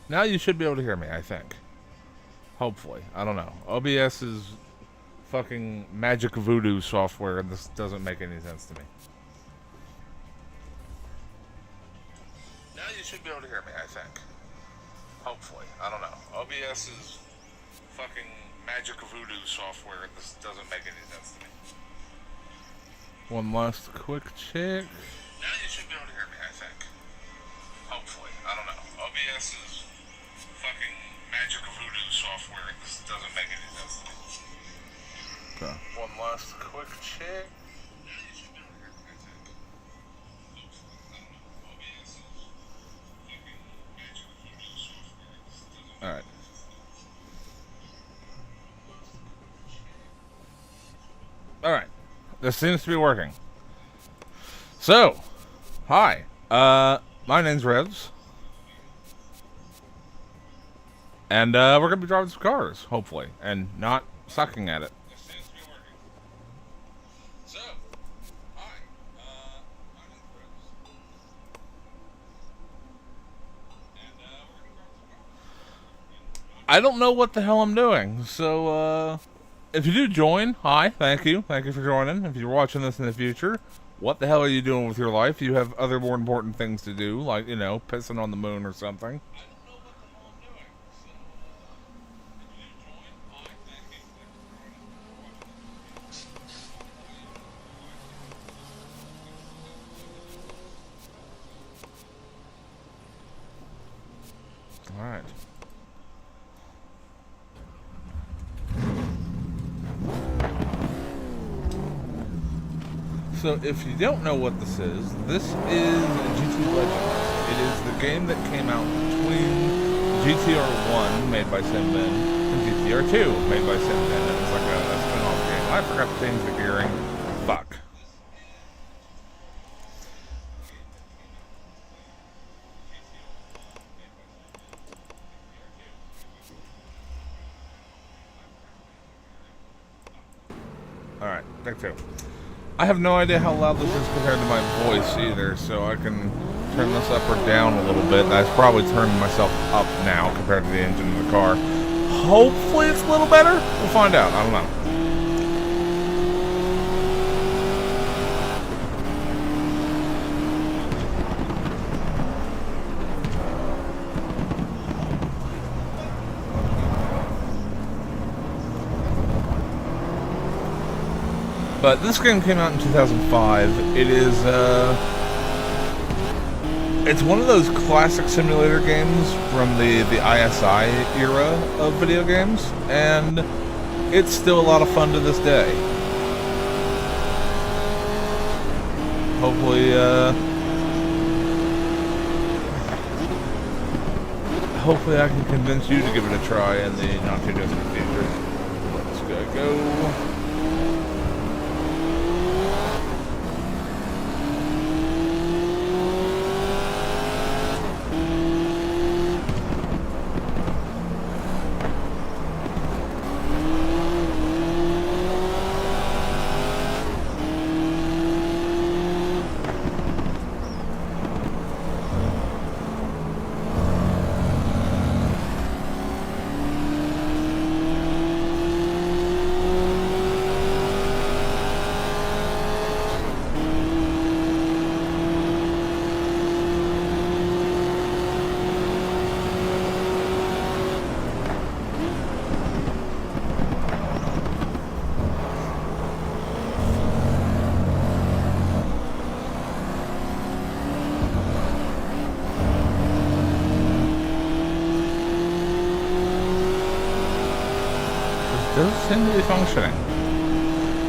Now you should be able to hear me, I think. Hopefully. I don't know. OBS is fucking magic voodoo software, and this doesn't make any sense to me. Now you should be able to hear me, I think. Hopefully. I don't know. OBS is fucking magic voodoo software, and this doesn't make any sense to me. One last quick check. Now you should be able to hear me, I think. Hopefully. I don't know. OBS is fucking magic voodoo software, and this doesn't make any sense to me. Okay. One last quick check. Now you should be able to hear me, I think. Hopefully. I don't know. OBS is fucking magic voodoo software, and this doesn't make Alright. Alright. This seems to be working. So, hi. My name's Revz. And we're gonna be driving some cars, hopefully, and not sucking at it. This seems to be working. So, hi. My name's Revz. And we're gonna be driving some cars. I don't know what the hell I'm doing, so if you do join, hi, thank you for joining. If you're watching this in the future, what the hell are you doing with your life? You have other more important things to do, like, you know, pissing on the moon or something. I don't know what the hell I'm doing, so if you do join, hi, thank you for joining. Alright. So, if you don't know what this is GT Legends. It is the game that came out between GTR 1, made by Sinbin, and GTR 2, made by Sinbin. It was like a spin-off game. I forgot to change the gearing. Fuck. Alright, take two. I have no idea how loud this is compared to my voice either, so I can turn this up or down a little bit. I've probably turned myself up now compared to the engine of the car. Hopefully it's a little better. We'll find out. I don't know. But this game came out in 2005. It is, it's one of those classic simulator games from the ISI era of video games, and it's still a lot of fun to this day. Hopefully, hopefully I can convince you to give it a try in the not too distant future. Let's go. Does seem to be functioning.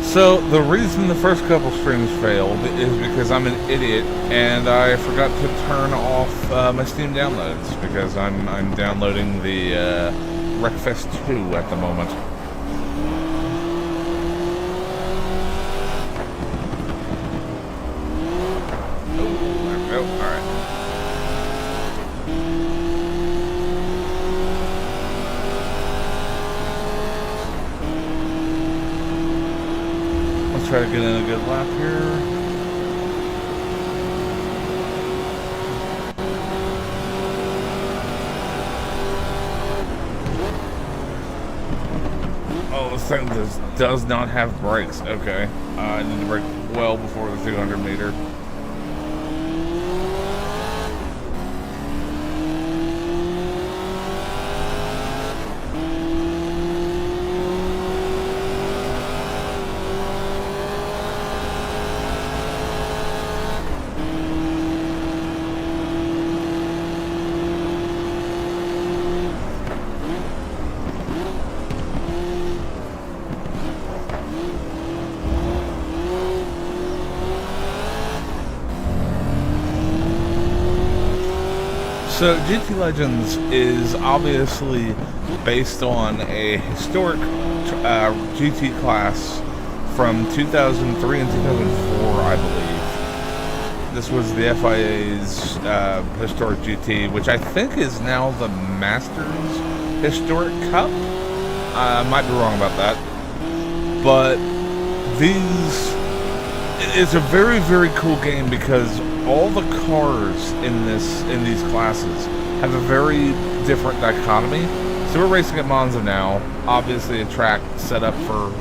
So, the reason the first couple streams failed is because I'm an idiot and I forgot to turn off my Steam downloads because I'm downloading the Wreckfest 2 at the moment. Oh, alright. Try to get in a good lap here. Oh, this thing does not have brakes. Okay. I need to brake well before the 200 meter. So GT Legends is obviously based on a historic GT class from 2003 and 2004, I believe. This was the FIA's historic GT, which I think is now the Masters Historic Cup. I might be wrong about that. But it's a very, very cool game because all the cars in these classes have a very different dichotomy. So we're racing at Monza now, obviously a track set up for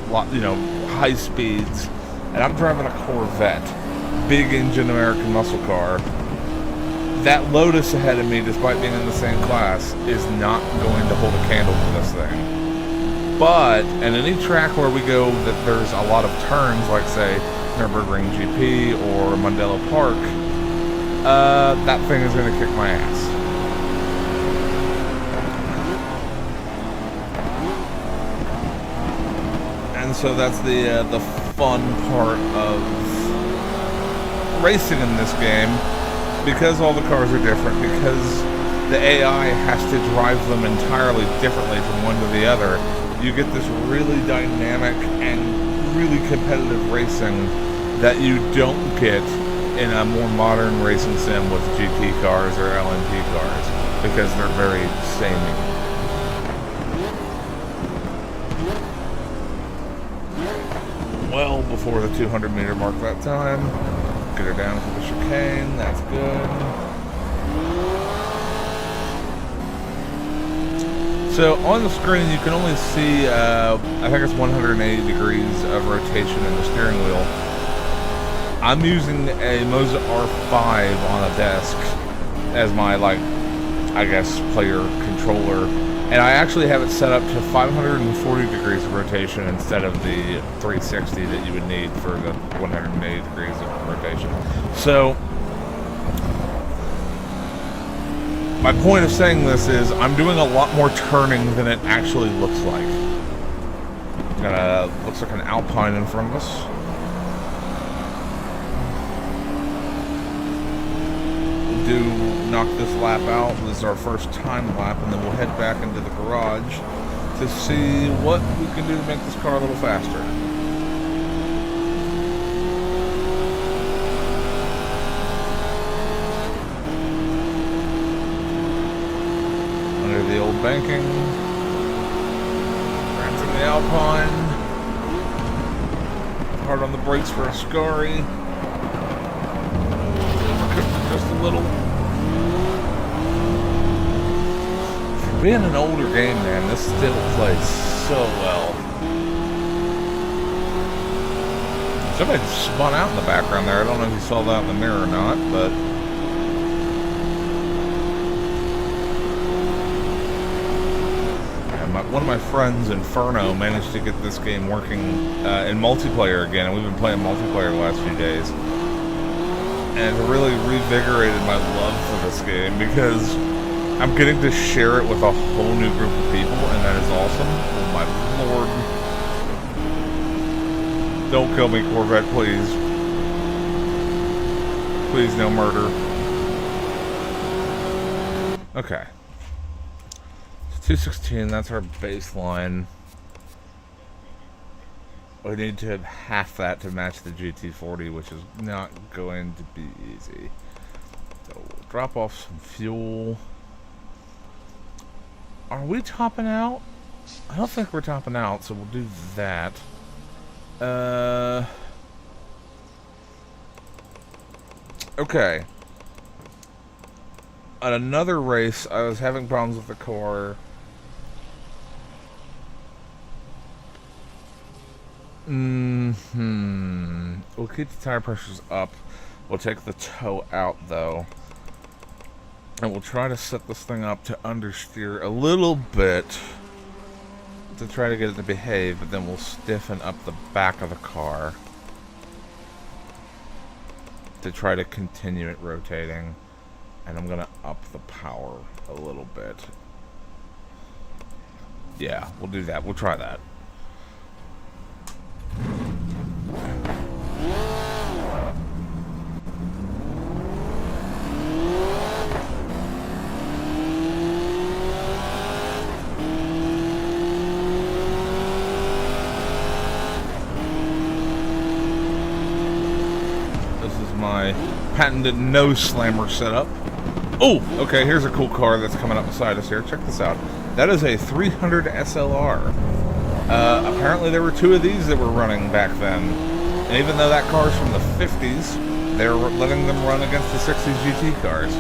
high speeds, and I'm driving a Corvette, big engine American muscle car. That Lotus ahead of me, despite being in the same class, is not going to hold a candle to this thing. But in any track where we go that there's a lot of turns, like say Nürburgring GP or Mondello Park, that thing is going to kick my ass. And so that's the fun part of racing in this game, because all the cars are different, because the AI has to drive them entirely differently from one to the other. You get this really dynamic and really competitive racing that you don't get in a more modern racing sim with GT cars or LMP cars, because they're very samey. Well before the 200 meter mark that time. Get her down for the chicane, that's good. So on the screen you can only see, I think it's 180 degrees of rotation in the steering wheel. I'm using a Moza R5 on a desk as my, player controller. And I actually have it set up to 540 degrees of rotation instead of the 360 that you would need for the 180 degrees of rotation. So, my point of saying this is I'm doing a lot more turning than it actually looks like. Looks like an Alpine in front of us. Do knock this lap out. This is our first time lap, and then we'll head back into the garage to see what we can do to make this car a little faster. Under the old banking, rancing the Alpine, hard on the brakes for a Ascari. Just a little. For being an older game, man, this still plays so well. Somebody spun out in the background there. I don't know if you saw that in the mirror or not, but one of my friends, Inferno, managed to get this game working in multiplayer again, and we've been playing multiplayer the last few days. And it really revigorated my love for this game because I'm getting to share it with a whole new group of people, and that is awesome. Oh my lord. Don't kill me, Corvette, please. Please, no murder. Okay. 216, that's our baseline. We need to have half that to match the GT40, which is not going to be easy. So we'll drop off some fuel. Are we topping out? I don't think we're topping out, so we'll do that. Okay. At another race, I was having problems with the car. We'll keep the tire pressures up. We'll take the toe out, though. And we'll try to set this thing up to understeer a little bit to try to get it to behave, but then we'll stiffen up the back of the car to try to continue it rotating. And I'm going to up the power a little bit. Yeah, we'll do that. We'll try that. My patented nose slammer setup. Oh, okay, here's a cool car that's coming up beside us here. Check this out. That is a 300 SLR. Apparently there were two of these that were running back then. And even though that car's from the 50s, they're letting them run against the 60s GT cars.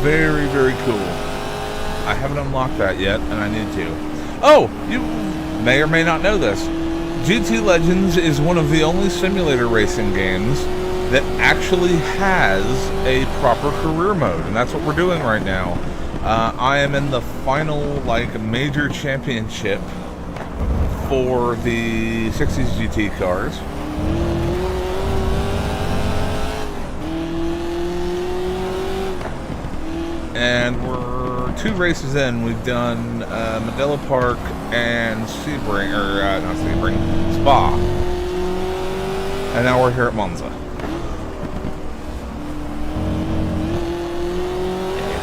Very, very cool. I haven't unlocked that yet, and I need to. Oh, you may or may not know this. GT Legends is one of the only simulator racing games that actually has a proper career mode, and that's what we're doing right now. I am in the final, major championship for the 60s GT cars. And we're 2 races in. We've done Medela Park and Sebring, not Sebring, Spa. And now we're here at Monza.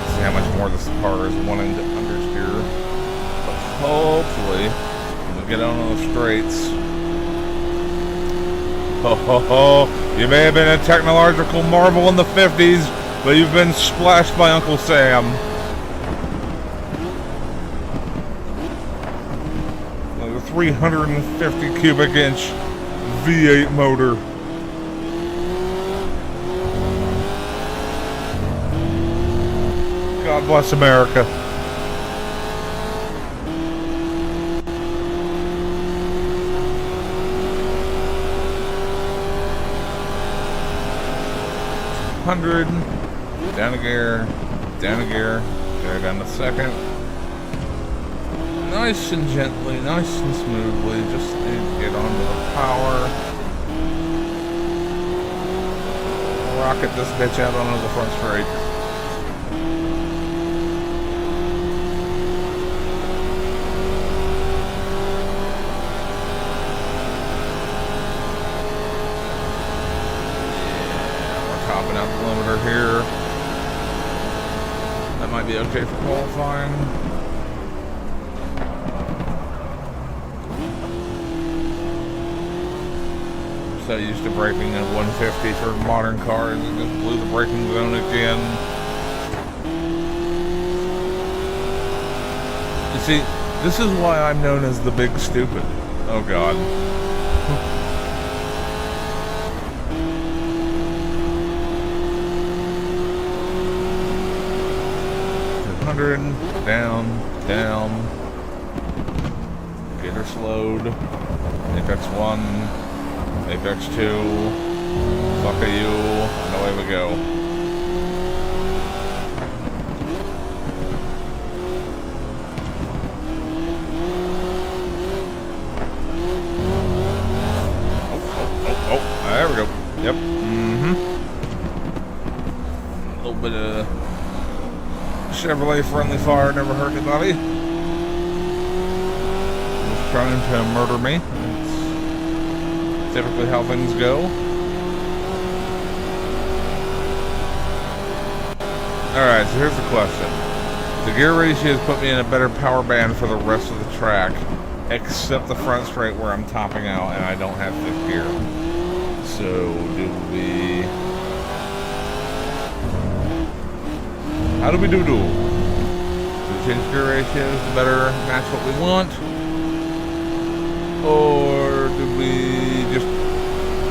See how much more this car is wanting to understeer. But hopefully, when we get on the straights. Ho ho ho! You may have been a technological marvel in the 50s, but you've been splashed by Uncle Sam. Like a 350 cubic inch V8 motor. God bless America. Down a gear, down to second. Nice and gently, nice and smoothly, just need to get onto the power. Rocket this bitch out onto the front straight. Topping out the limiter here. That might be okay for qualifying. I'm so used to braking at 150 for modern cars, it just blew the braking zone again. You see, this is why I'm known as the Big Stupid. Oh God. 100, down, get her slowed, apex 1, apex 2, fuck you, and away we go. Oh, there we go, yep, a little bit of Chevrolet friendly fire never hurt anybody. Just trying to murder me. It's typically how things go. Alright, so here's the question. The gear ratio has put me in a better power band for the rest of the track, except the front straight where I'm topping out and I don't have 5th gear. So, how do we do? Do we change gear ratios to better match what we want? Or do we just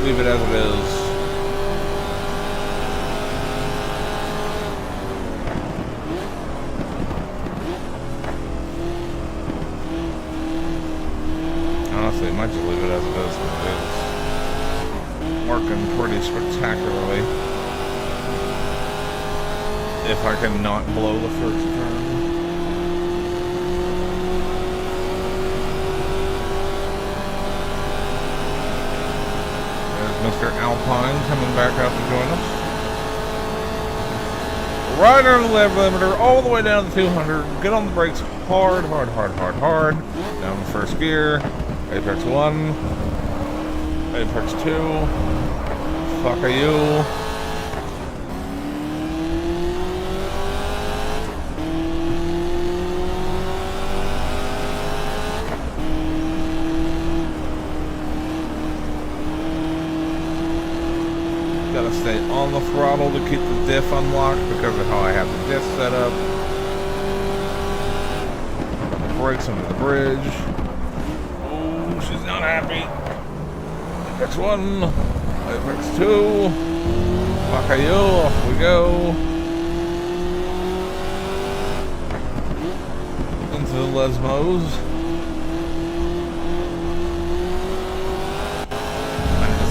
leave it as it is? Honestly, I might just leave it as it is. working pretty spectacularly. If I can not blow the first turn. There's Mr. Alpine coming back out to join us. Right on the left limiter, all the way down to 200. Get on the brakes hard, hard, hard, hard, hard. Down the first gear. Apex 1. Apex 2. Fuck are you? Gotta stay on the throttle to keep the diff unlocked because of how I have the diff set up. Brakes under the bridge. Oh, she's not happy. Apex 1. Apex 2. Wakayo, off we go. Into the Lesmos.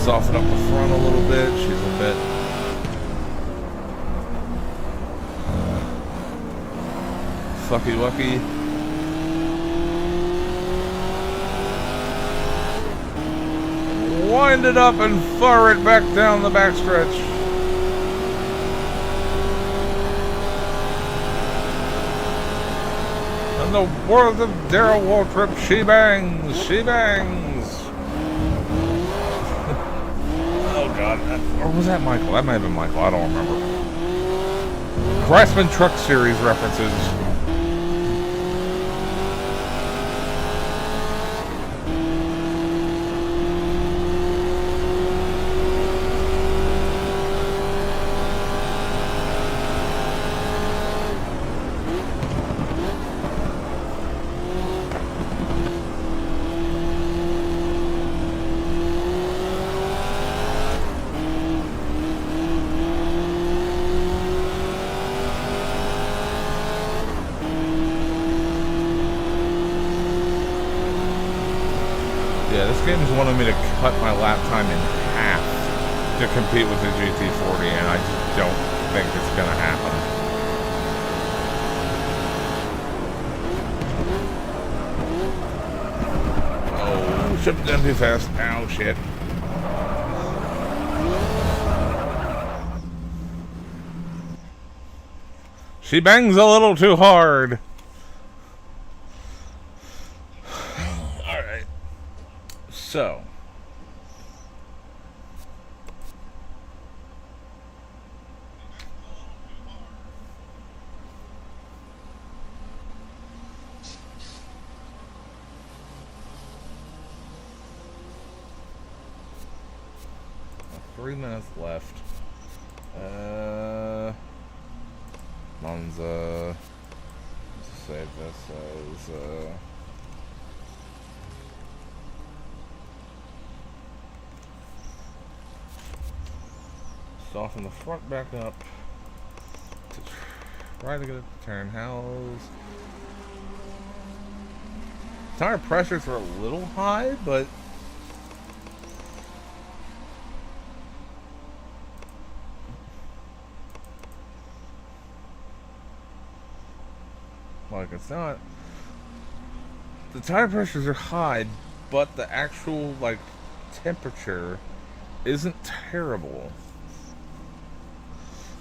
Soften up the front a little bit. She's a bit fucky wucky. Wind it up and fire it back down the backstretch. In the world of Daryl Waltrip, she bangs, she bangs. Or was that Michael? That might have been Michael. I don't remember. Craftsman Truck Series references. Yeah, this game's wanted me to cut my lap time in half to compete with the GT40, and I just don't think it's gonna happen. Oh, shipped down too fast. Ow, shit. She bangs a little too hard. So, three minutes left. Monza. Let's save this as soften the front back up to try to get it to turn. How's tire pressures are a little high, but like it's not. The tire pressures are high, but the actual like temperature isn't terrible.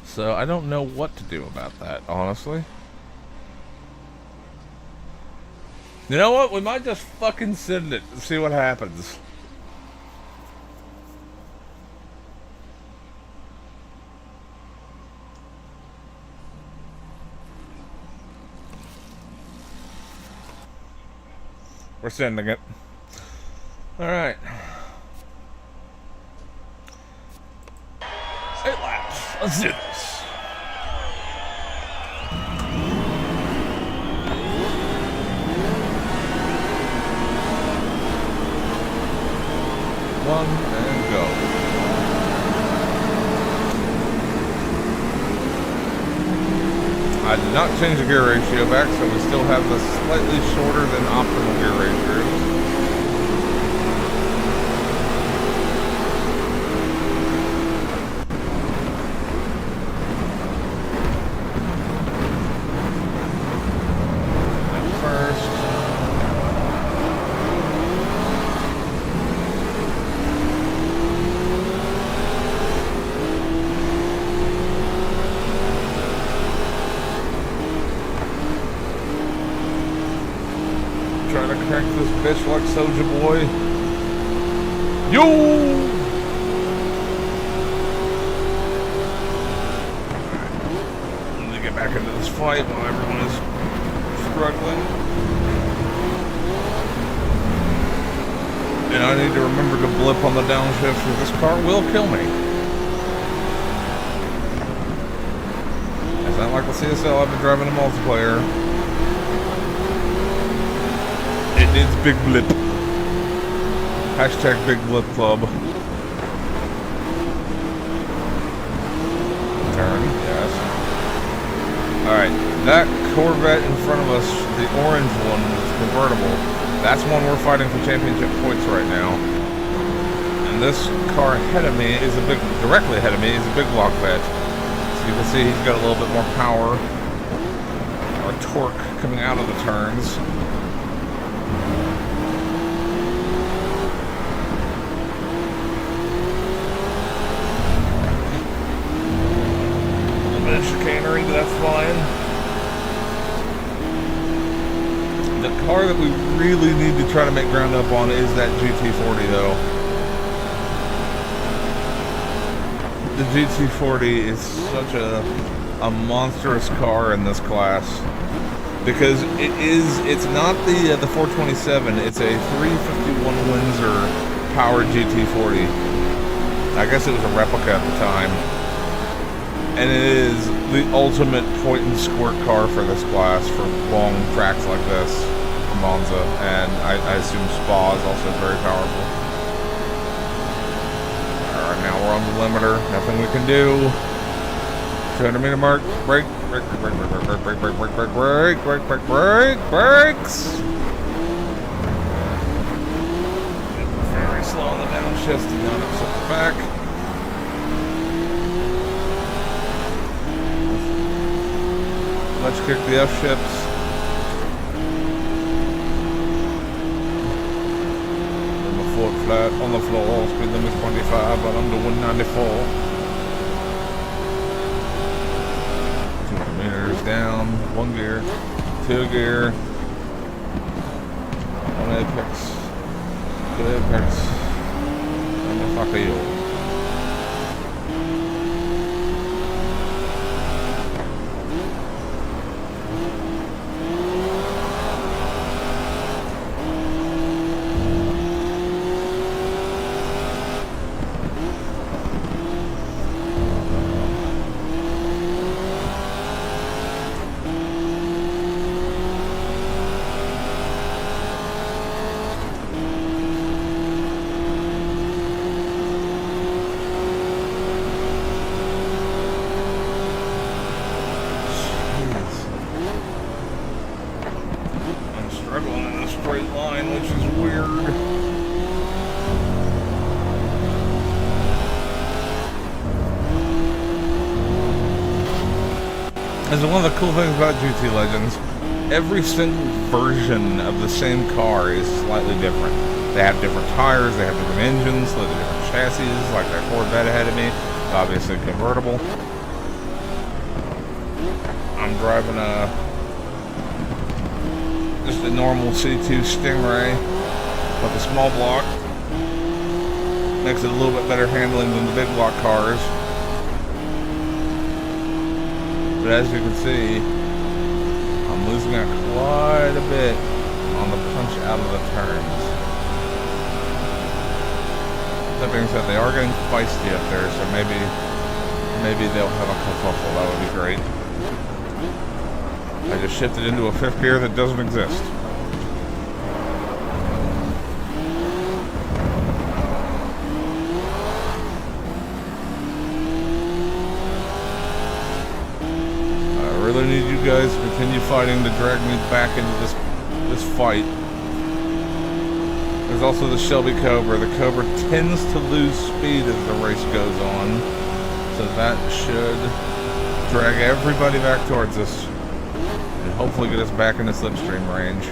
So I don't know what to do about that, honestly. You know what? We might just fucking send it and see what happens. We're sending it. Alright. 8 laps. Let's do this. One and go. I did not change the gear ratio back, so we still have the slightly shorter than optimal gear ratio. Try to crank this bitch like Soulja Boy. Yo! Let me get back into this fight while everyone is struggling. And I need to remember to blip on the downshift, or this car will kill me. It's not like the CSL I've been driving in multiplayer. It needs big blip. Hashtag big blip club. Turn, yes. Alright, that Corvette in front of us, the orange one, is convertible. That's one we're fighting for championship points right now. And this car ahead of me is directly ahead of me is a big block vet. So you can see he's got a little bit more power or torque coming out of the turns. A little bit of chicanery, but that's fine. The car that we really need to try to make ground up on is that GT40 though. The GT40 is such a monstrous car in this class because it's not the 427, it's a 351 Windsor powered GT40. I guess it was a replica at the time. And it is the ultimate point and squirt car for this class for long tracks like this, Monza, and I assume Spa is also very powerful. Alright, now we're on the limiter, nothing we can do. 200 meter mark, brake, brakes! Very slow on the downshift, do not upset the back. Let's kick the F-ships. On the foot flat, on the floor, speed limit 25, but I'm doing 94. 200 meters down, 1 gear, 2 gear, 1 apex, 2 apex, and the fuck are you? Is one of the cool things about GT Legends. Every single version of the same car is slightly different. They have different tires, they have different engines, they have different chassis, like that Corvette ahead of me, obviously convertible. I'm driving just a normal C2 Stingray with a small block. Makes it a little bit better handling than the big block cars. But as you can see, I'm losing out quite a bit on the punch out of the turns. That being said, they are getting feisty up there, so maybe they'll have a kerfuffle. That would be great. I just shifted into a 5th gear that doesn't exist. I really need you guys to continue fighting to drag me back into this fight. There's also the Shelby Cobra. The Cobra tends to lose speed as the race goes on, so that should drag everybody back towards us and hopefully get us back into slipstream range.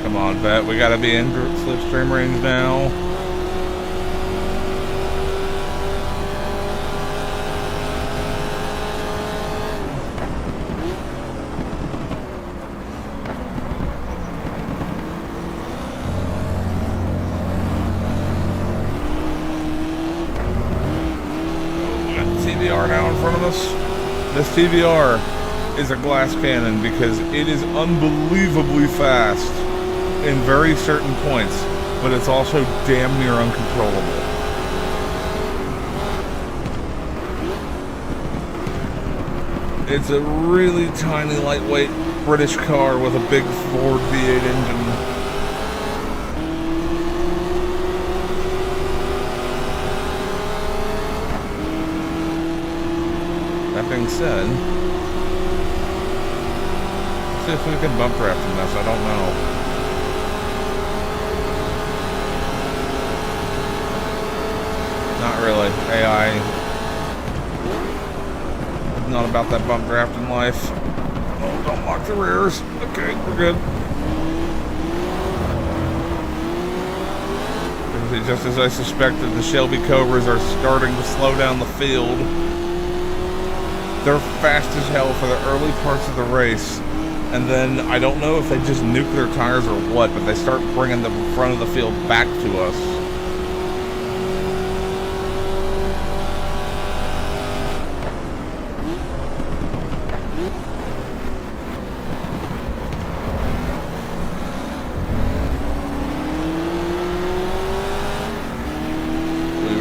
Come on, vet. We gotta be in slipstream range now. We got the TVR now in front of us. This TVR is a glass cannon because it is unbelievably fast in very certain points, but it's also damn near uncontrollable. It's a really tiny, lightweight British car with a big Ford V8 engine. That being said, let's see if we can bump draft from this. I don't know. Not really. AI. Not about that bump draft in life. Oh, don't lock the rears. Okay, we're good. Just as I suspected, the Shelby Cobras are starting to slow down the field. They're fast as hell for the early parts of the race. And then, I don't know if they just nuke their tires or what, but they start bringing the front of the field back to us.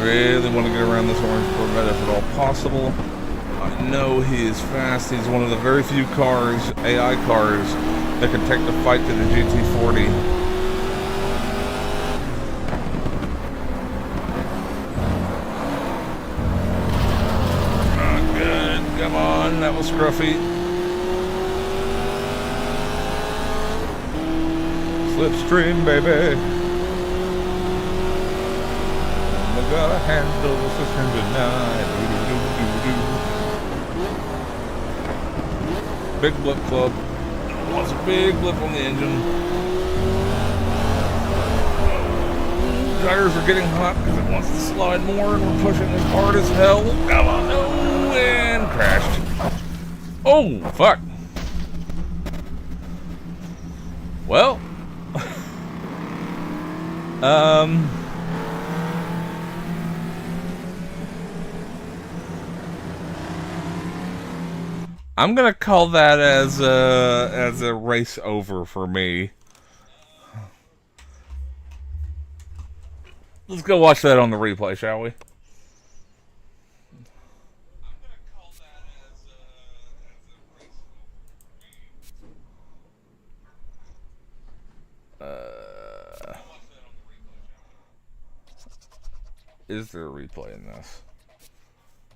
Really want to get around this orange Corvette if at all possible. I know he is fast. He's one of the very few cars, AI cars, that can take the fight to the GT40. Not good. Come on, that was scruffy. Slipstream, baby. Gotta handle the system tonight. Big blip club. Wants a big blip on the engine. Tires are getting hot because it wants to slide more, and we're pushing as hard as hell. Come on. Oh, and crashed. Oh, fuck. Well. I'm gonna call that as a race over for me. Let's go watch that on the replay, shall we? Is there a replay in this?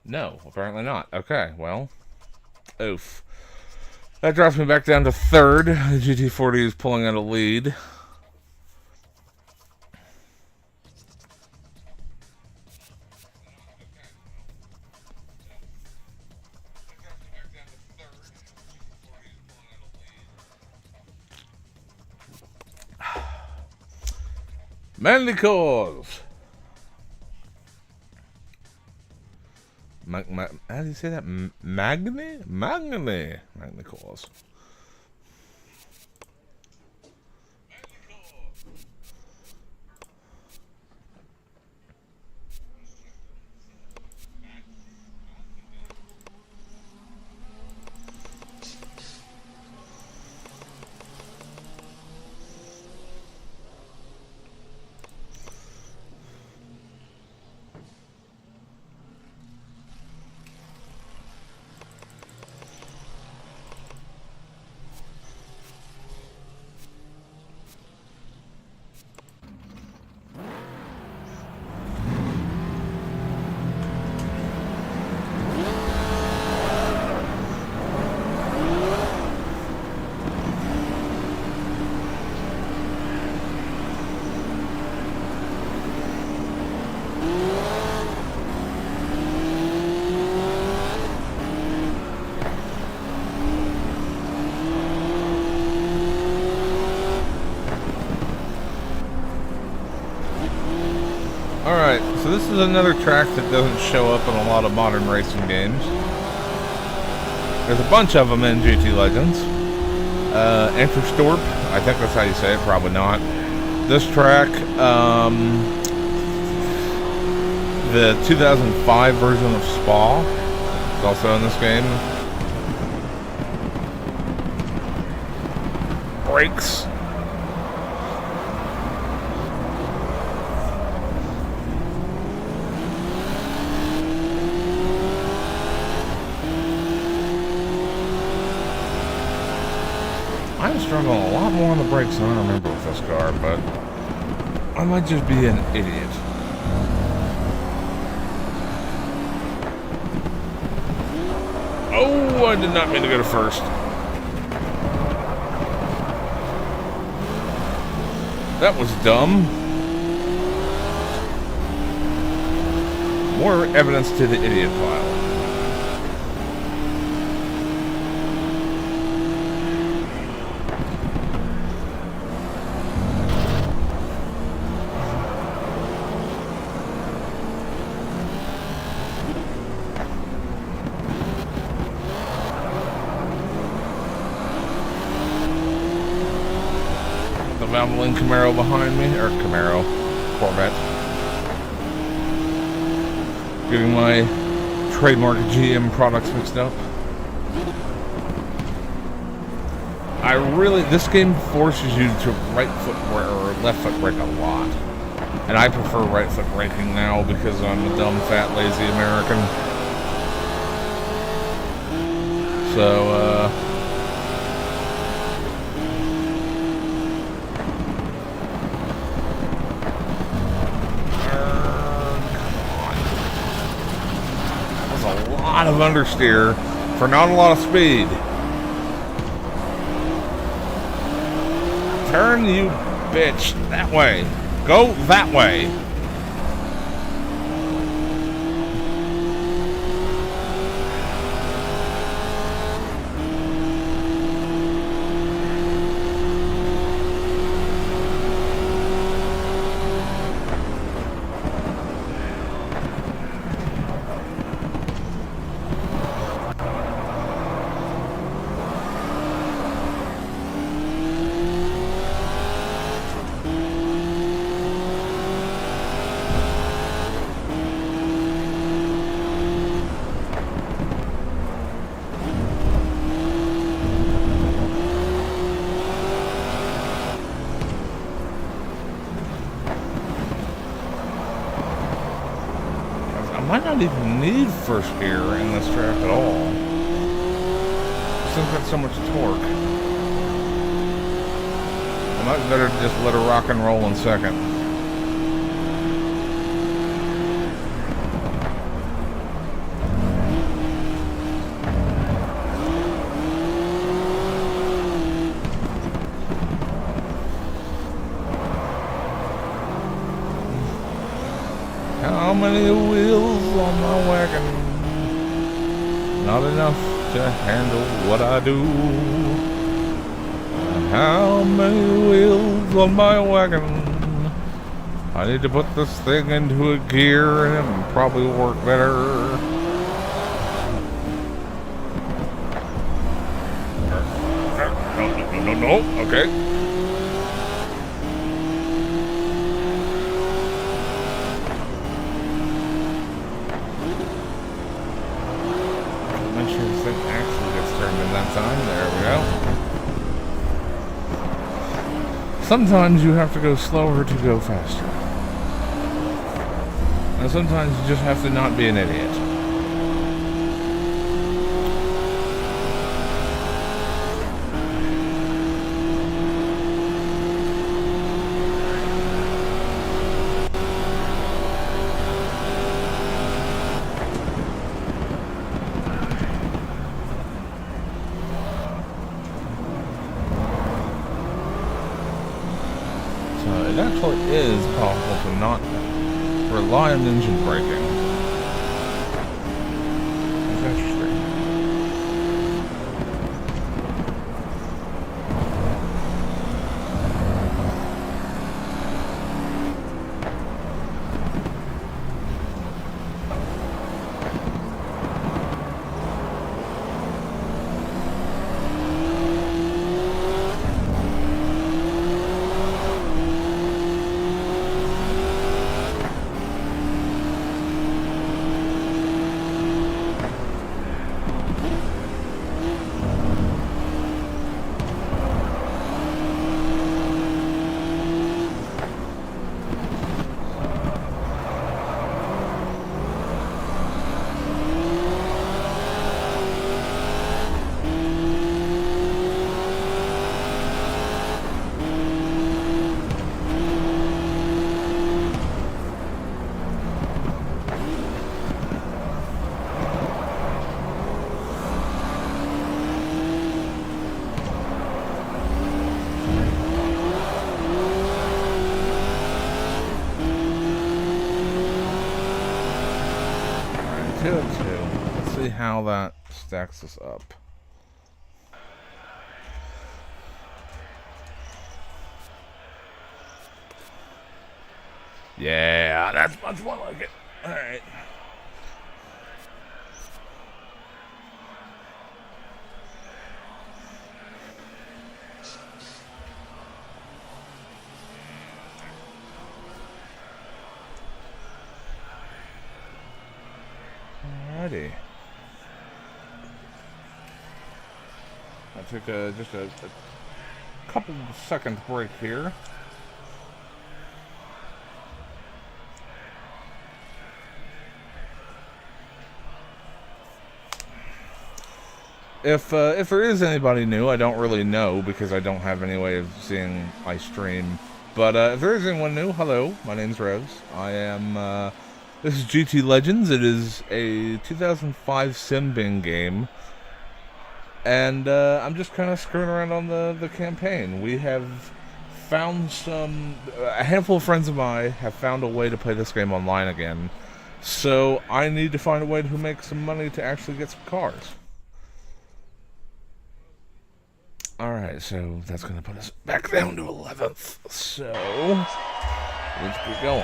No, apparently not. Okay, well. Oof. That drops me back down to third. The GT40 is pulling out a lead. Manly cause. How do you say that? Magny cause. So this is another track that doesn't show up in a lot of modern racing games. There's a bunch of them in GT Legends. Enterstorp, I think that's how you say it, probably not. This track, the 2005 version of Spa is also in this game. Brakes. I'm struggling a lot more on the brakes than I remember with this car, but I might just be an idiot. Oh, I did not mean to go to first. That was dumb. More evidence to the idiot pile. Valvoline Camaro behind me, or Camaro, Corvette. Getting my trademark GM products mixed up. This game forces you to right foot or left foot brake a lot. And I prefer right foot braking now because I'm a dumb, fat, lazy American. So, lot of understeer for not a lot of speed. Turn, you bitch, that way. Go that way. Might not even need first gear in this track at all. Since it's got so much torque. I might better just let her rock and roll in second. How many wheels on my wagon? Not enough to handle what I do. How many wheels on my wagon? I need to put this thing into a gear and it will probably work better. No. Okay. Sometimes you have to go slower to go faster. And sometimes you just have to not be an idiot. It actually is possible to not rely on engine braking. That's interesting. how that stacks us up. Yeah, that's much more like it. Alright. Alrighty. I took just a couple seconds break here. If there is anybody new, I don't really know because I don't have any way of seeing my stream. But if there is anyone new, hello, my name's Revz. I am, this is GT Legends. It is a 2005 Simbing game. And I'm just kind of screwing around on the campaign. We have found a handful of friends of mine have found a way to play this game online again. So I need to find a way to make some money to actually get some cars. Alright, so that's going to put us back down to 11th. So, let's get going.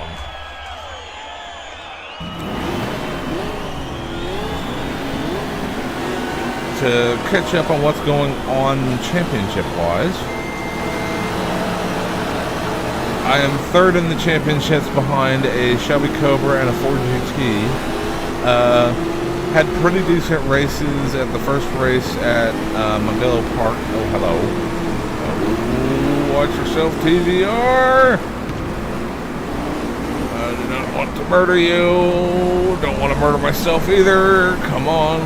To catch up on what's going on championship-wise, I am third in the championships behind a Shelby Cobra and a Ford GT. Had pretty decent races at the first race at Mogello Park. Oh, hello. Oh, watch yourself, TVR. I do not want to murder you. Don't want to murder myself either. Come on.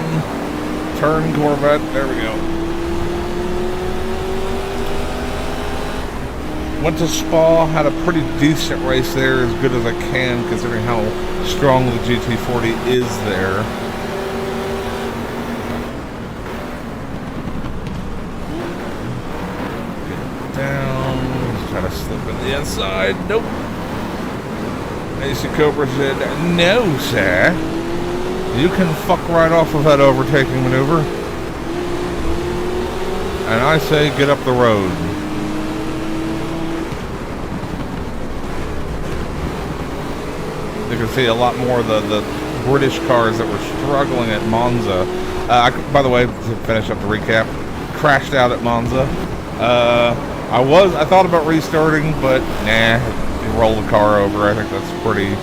Turn, Corvette. There we go. Went to Spa. Had a pretty decent race there. As good as I can, considering how strong the GT40 is there. Try to slip in the inside. Nope. AC Cobra said, no, sir. You can fuck right off of that overtaking maneuver. And I say, get up the road. You can see a lot more of the British cars that were struggling at Monza. By the way, to finish up the recap, crashed out at Monza. I thought about restarting, but nah, roll the car over. I think that's pretty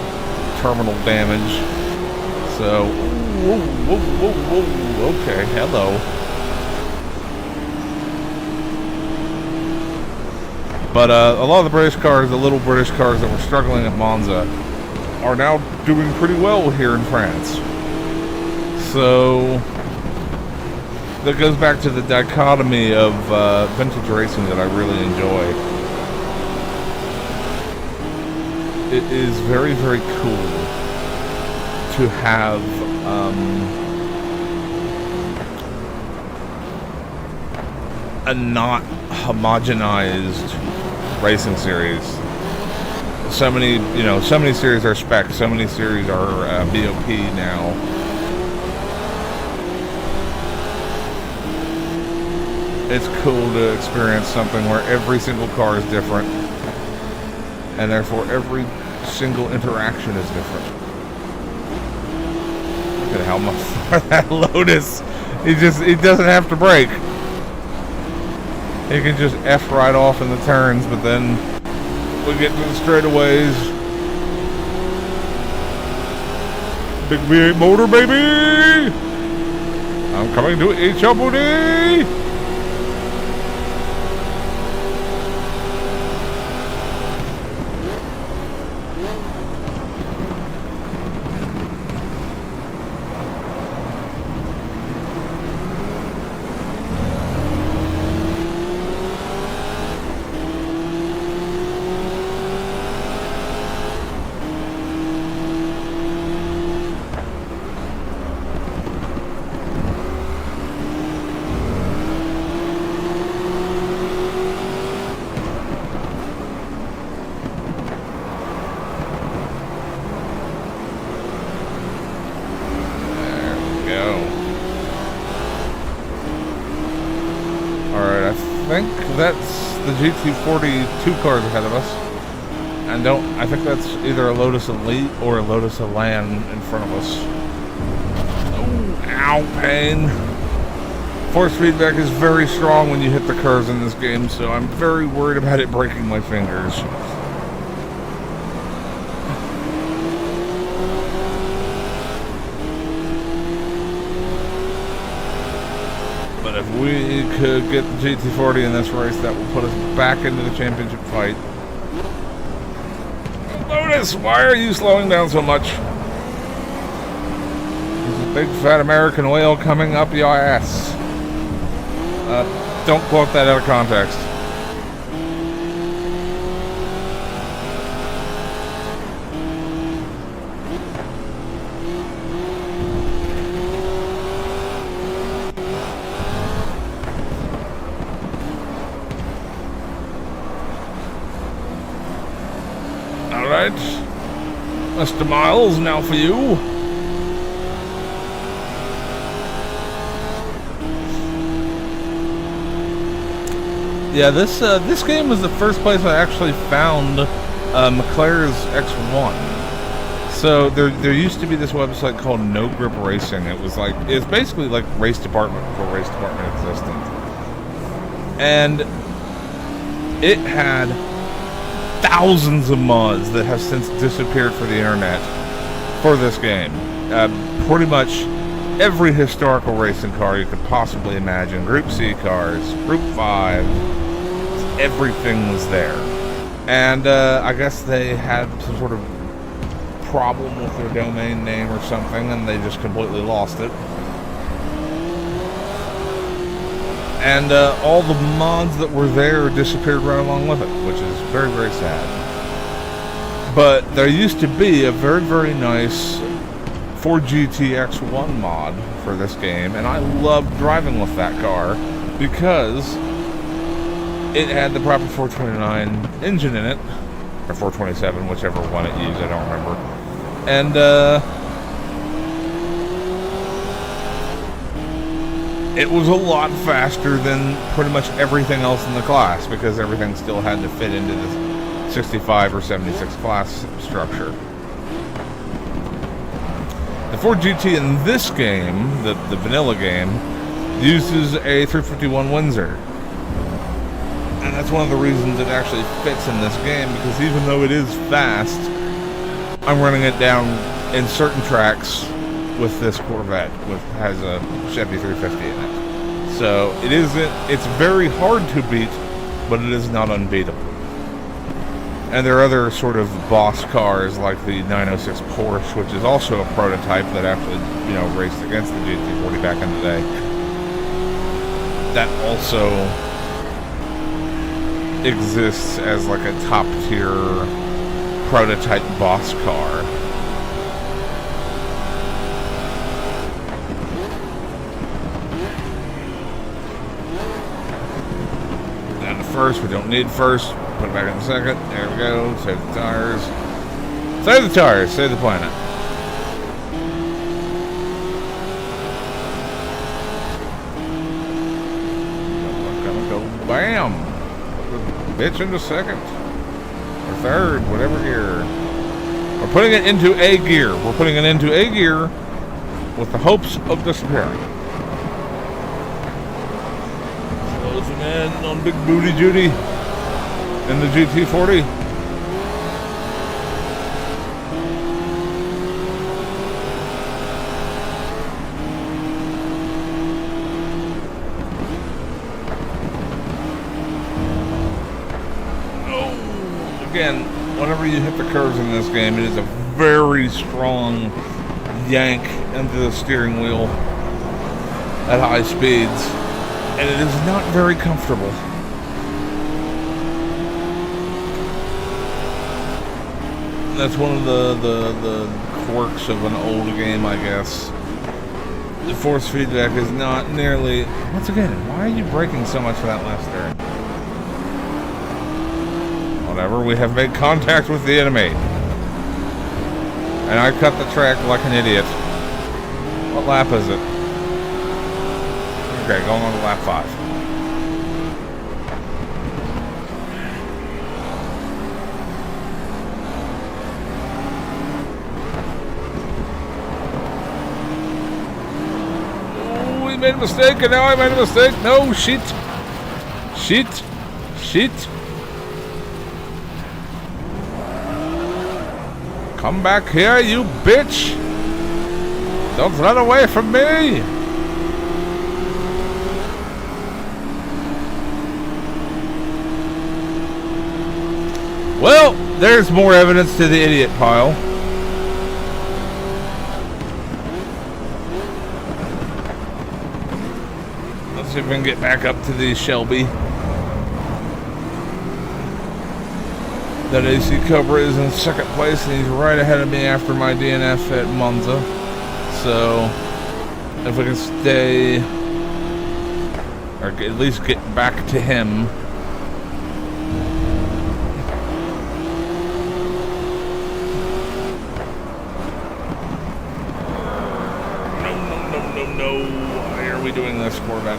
terminal damage. So, whoa, okay, hello. But a lot of the British cars, the little British cars that were struggling at Monza, are now doing pretty well here in France. So that goes back to the dichotomy of vintage racing that I really enjoy. It is very, very cool to have a not homogenized racing series. So many series are spec, so many series are BOP now. It's cool to experience something where every single car is different, and therefore every single interaction is different. Look at how much that Lotus, he doesn't have to brake. He can just F right off in the turns, but then we get to the straightaways. Big V8 motor, baby! I'm coming to HWD! that's the GT40 two cars ahead of us. And I think that's either a Lotus Elite or a Lotus Elan in front of us. Oh, ow, pain. Force feedback is very strong when you hit the curves in this game, so I'm very worried about it breaking my fingers. But if we could get the GT40 in this race, that will put us back into the championship fight. Lotus, why are you slowing down so much? There's a big fat American whale coming up your ass. Don't quote that out of context. Alright. Mr. Miles, now for you. Yeah, this game was the first place I actually found McLaren's X1. So there used to be this website called No Grip Racing. It's basically like Race Department before Race Department existed, and it had thousands of mods that have since disappeared for the internet for this game. Pretty much every historical racing car you could possibly imagine. Group C cars, Group 5. Everything was there. And I guess they had some sort of problem with their domain name or something, and they just completely lost it. And all the mods that were there disappeared right along with it, which is very, very sad. But there used to be a very, very nice Ford GTX1 mod for this game, and I loved driving with that car because it had the proper 429 engine in it, or 427, whichever one it used, I don't remember. And it was a lot faster than pretty much everything else in the class, because everything still had to fit into the 65 or 76 class structure. The Ford GT in this game, the vanilla game, uses a 351 Windsor. And that's one of the reasons it actually fits in this game, because even though it is fast, I'm running it down in certain tracks with this Corvette, which has a Chevy 350 in it. So it's very hard to beat, but it is not unbeatable. And there are other sort of boss cars like the 906 Porsche, which is also a prototype that actually, raced against the GT40 back in the day. That also exists as like a top tier prototype boss car. Down to first, we don't need first. Put it back in the second. There we go. Save the tires. Save the tires. Save the planet. Gonna go bam. Bitch into second or third, whatever gear. We're putting it into a gear. We're putting it into a gear with the hopes of disappearing. Closing in on Big Booty Judy in the GT40. Again, whenever you hit the curves in this game, it is a very strong yank into the steering wheel at high speeds, and it is not very comfortable. That's one of the quirks of an old game, I guess. The force feedback is not nearly... Once again, why are you braking so much for that last turn? Whatever, we have made contact with the enemy. And I cut the track like an idiot. What lap is it? Okay, going on to lap 5. made a mistake, and now I made a mistake. No, shit. Shit. Shit. Come back here, you bitch. Don't run away from me. Well, there's more evidence to the idiot pile. Let's see if we can get back up to the Shelby. That AC Cobra is in second place, and he's right ahead of me after my DNF at Monza. So, if we can stay, or at least get back to him. No. Why are we doing this, Corvette?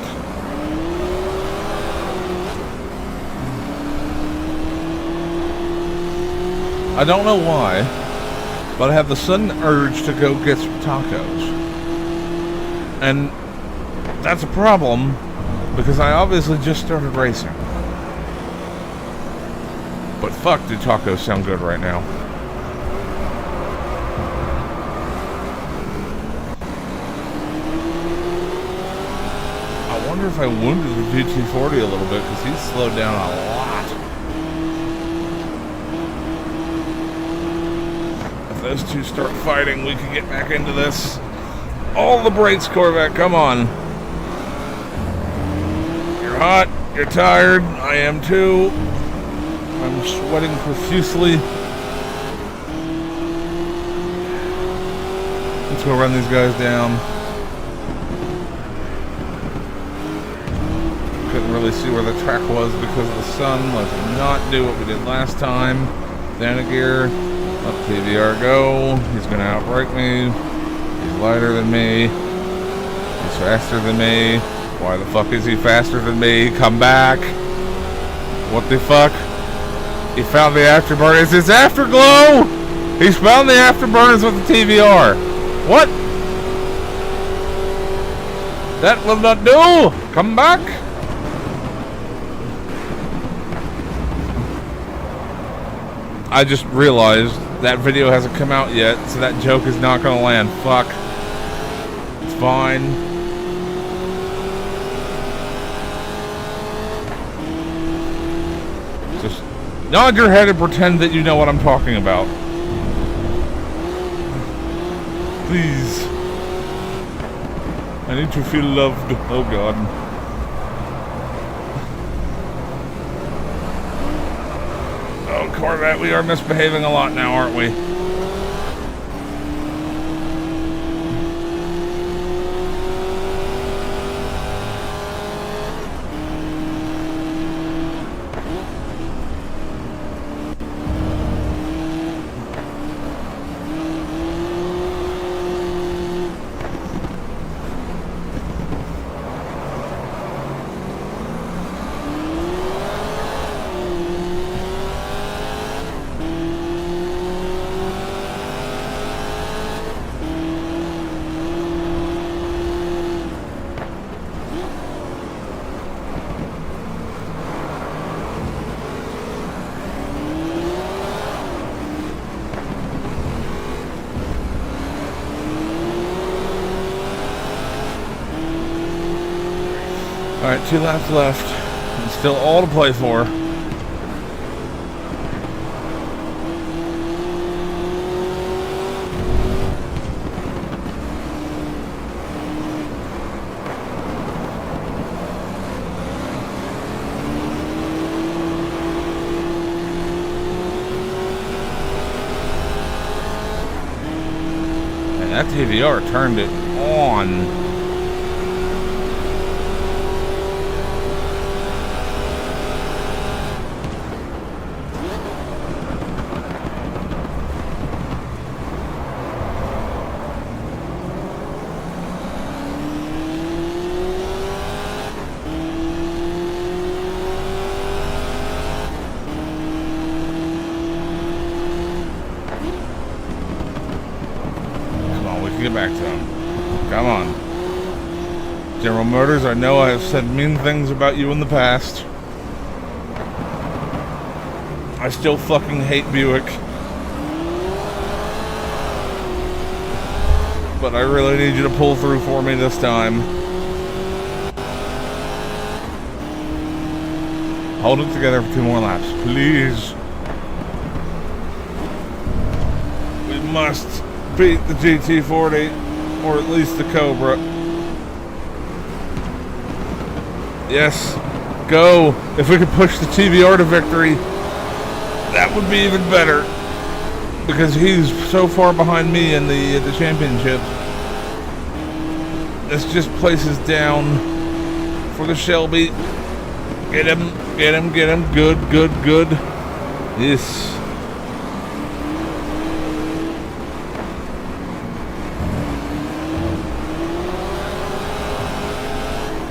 I don't know why, but I have the sudden urge to go get some tacos. And that's a problem, because I obviously just started racing. But fuck, do tacos sound good right now. I wonder if I wounded the GT40 a little bit, because he's slowed down a lot. If those two start fighting, we can get back into this. All the brakes, Corvette, come on. You're hot, you're tired, I am too. I'm sweating profusely. Let's go run these guys down. Couldn't really see where the track was because of the sun. Let's not do what we did last time. Down a gear. Let PVR go. He's going to outbrake me. He's lighter than me. He's faster than me. Why the fuck is he faster than me? Come back. What the fuck? He found the afterburner. It's his afterglow! He's found the afterburners with the TVR. What? That will not do! Come back! I just realized that video hasn't come out yet, so that joke is not gonna land. Fuck. It's fine. Just nod your head and pretend that you know what I'm talking about. Please. I need to feel loved. Oh god. Oh, Corvette, we are misbehaving a lot now, aren't we? Alright, 2 laps left. And still all to play for. And that TVR turned it on. Get back to him. Come on. General Motors, I know I have said mean things about you in the past. I still fucking hate Buick. But I really need you to pull through for me this time. Hold it together for 2 more laps, please. We must beat the GT40, or at least the Cobra. Yes, go. If we could push the TVR to victory, that would be even better. Because he's so far behind me in the championship. This just places down for the Shelby. Get him, get him, get him. Good, good, good. Yes.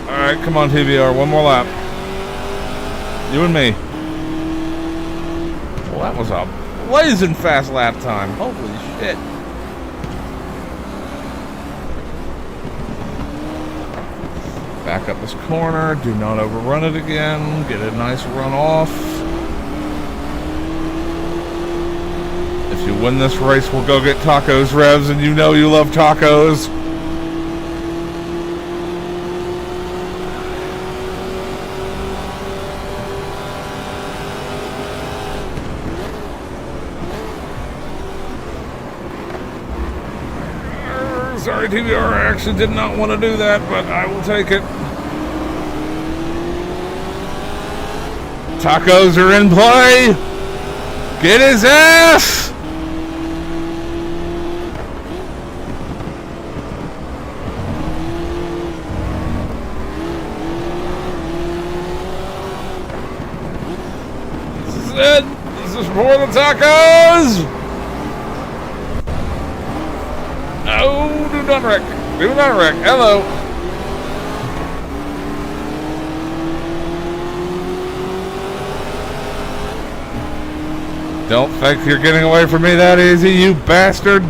Alright, come on, TVR. One more lap. You and me. Well, that was a blazing fast lap time. Holy shit. Back up this corner. Do not overrun it again. Get a nice run off. If you win this race, we'll go get tacos, Revs, and you know you love tacos. Sorry, TBR, I actually did not want to do that, but I will take it. Tacos are in play! Get his ass! This is it! This is for the tacos! No, do not wreck. Do not wreck. Hello. Don't think you're getting away from me that easy, you bastard.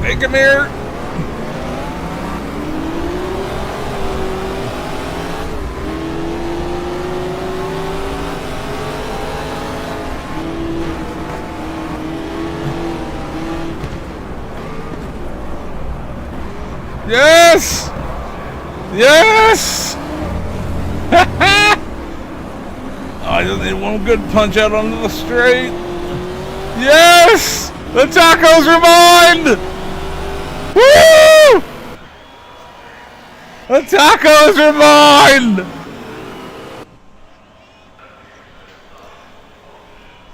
Take him here. Yes! Yes! I just need one good punch out onto the straight. Yes! The tacos are mine! Woo! The tacos are mine!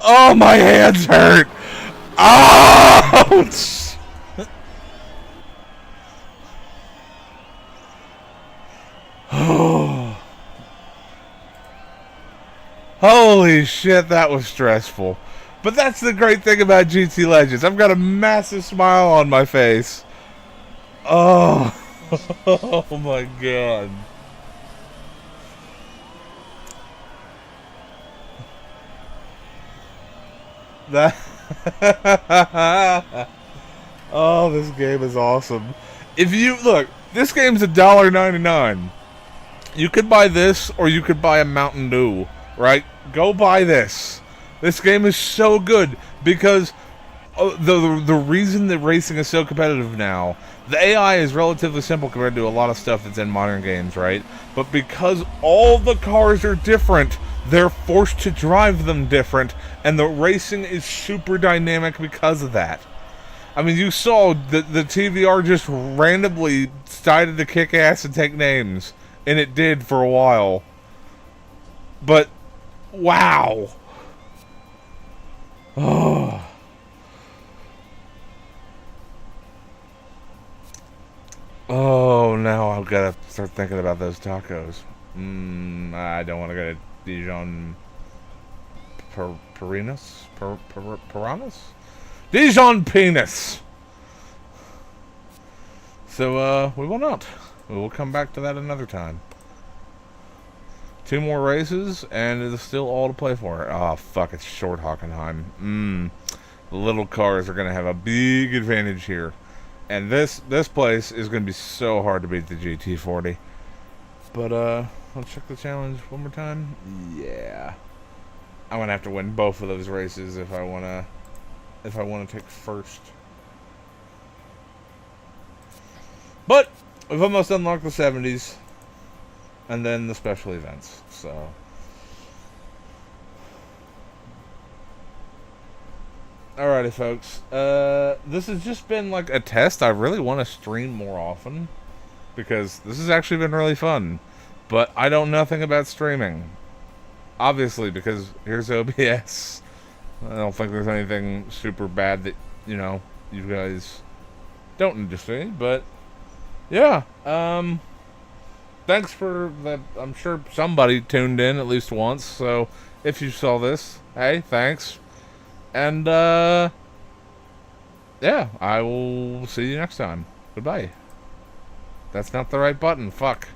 Oh, my hands hurt! Ouch! Holy shit, that was stressful. But that's the great thing about GT Legends. I've got a massive smile on my face. Oh, oh my god. That oh, this game is awesome. If you look, this game's $1.99. You could buy this, or you could buy a Mountain Dew, right? Go buy this. This game is so good because the reason that racing is so competitive now, the AI is relatively simple compared to a lot of stuff that's in modern games, right? But because all the cars are different, they're forced to drive them different, and the racing is super dynamic because of that. I mean, you saw the TVR just randomly decided to kick ass and take names, and it did for a while. But wow. Oh. Oh, now I've got to start thinking about those tacos. I don't want to go to Dijon Piranhas? Dijon Penis! So, we will not. We will come back to that another time. 2 more races, and it's still all to play for. Oh, fuck, it's short Hockenheim. The little cars are going to have a big advantage here. And this place is going to be so hard to beat the GT40. But, let's check the challenge one more time. Yeah. I'm going to have to win both of those races if I want to take first. But we've almost unlocked the 70s. And then the special events. So alrighty, folks. This has just been like a test. I really want to stream more often, because this has actually been really fun. But I know nothing about streaming. Obviously, because here's OBS. I don't think there's anything super bad that, you know, you guys don't need to see. But, yeah. Thanks for that. I'm sure somebody tuned in at least once. So, if you saw this, hey, thanks. And, yeah, I will see you next time. Goodbye. That's not the right button. Fuck.